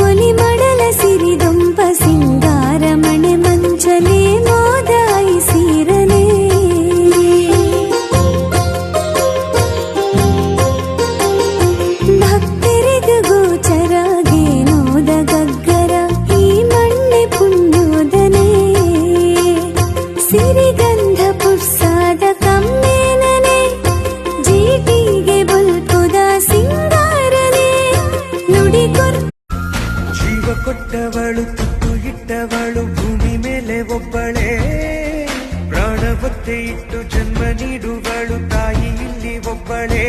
ಒಲಿ ಮಡಲ ಸಿರಿದೊಂಪ ಸಿಂಗಾರ ಮಣೆ ಮಂಚಲೆ ಮೋದಾಯಿ ಸೀರನೆ ಭಕ್ತರಿಗ ಗೋಚರಾಗೆ ನೋದ ಗಗ್ಗರ ಈ ಮಣ್ಣೆ ಪುಣ್ಯೋದನೆ ಸಿರಿಗಂಧ ಪುರ್ಸಾದ ಕಮ್ಮೇನನೆ ಜೀಟಿಗೆ ಬಲ್ಪುದ ಸಿಂಗಾರನೆ ನುಡಿಕೊರ್ ಜೀವ ಕೊಟ್ಟವಳು ತುತ್ತು ಇಟ್ಟವಳು ಭೂಮಿ ಮೇಲೆ ಒಬ್ಬಳೇ ಪ್ರಾಣ ಒತ್ತೆ ಇಟ್ಟು ಜನ್ಮ ನೀಡುವಳು ತಾಯಿ ಇಲ್ಲಿ ಒಬ್ಬಳೇ